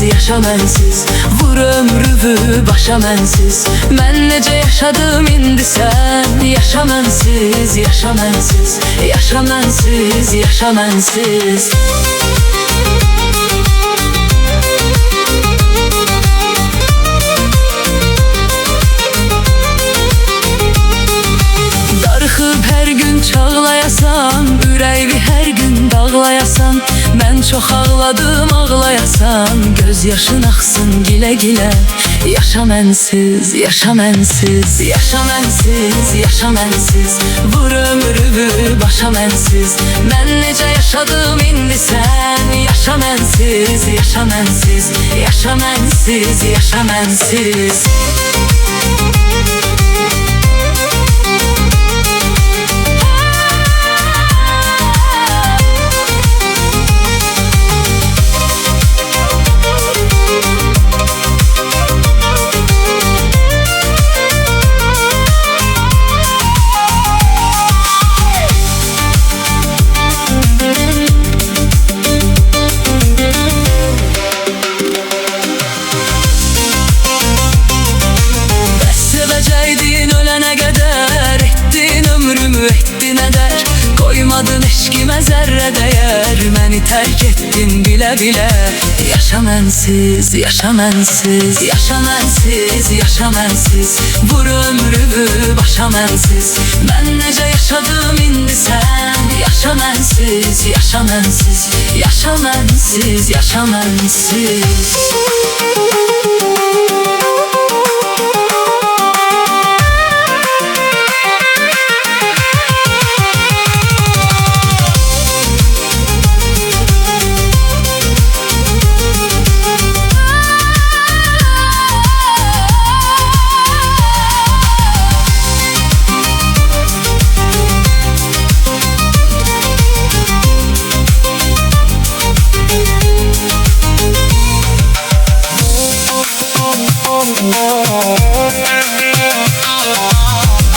Yaşa mənsiz, vur ömrümü başa mənsiz. Mən necə yaşadım indi sən. Yaşa mənsiz, yaşa mənsiz, yaşa mənsiz, yaşa mənsiz. Darıxıb hər gün çağlayasan, ürəyimi hər gün dağlayasan. Mən çox ağladım ağlayasan, göz yaşın axsın gilə gilə. Yaşa mənsiz, yaşa mənsiz, yaşa mənsiz, yaşa mənsiz. Vur ömrümü başa mənsiz. Mən necə yaşadım indi sən. Yaşa mənsiz, yaşa mənsiz, yaşa mənsiz, yaşa mənsiz. Koymadın eşkime zərrə dəyər. Məni tərk etdin bilə bilə. Yaşa mənsiz, yaşa mənsiz, yaşa mənsiz, yaşa mənsiz. Vur ömrümü başa mənsiz. Mən necə yaşadım indi sən. Yaşa mənsiz, yaşa mənsiz, yaşa mənsiz, yaşa mənsiz.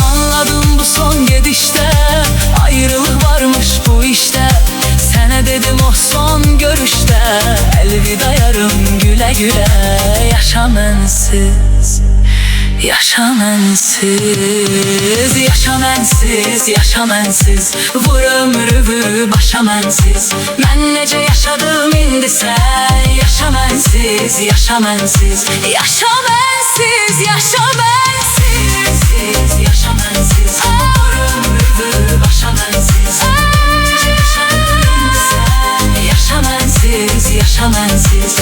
Anladım bu son gedişte, ayrılık varmış bu işte. Sənə dedim o son görüşte, elvida yarım güle güle. Yaşa mənsiz, yaşa mənsiz, yaşa mənsiz, yaşa mənsiz. Vur ömrümü başa mənsiz. Mən necə yaşadım indi sən. Yaşa mənsiz, yaşa mənsiz, yaşa mənsiz, yaşa mənsiz, yaşa mənsiz. Vur ömrümü başa mənsiz. Mən necə yaşadım indi sən. Yaşa mənsiz, yaşa mənsiz.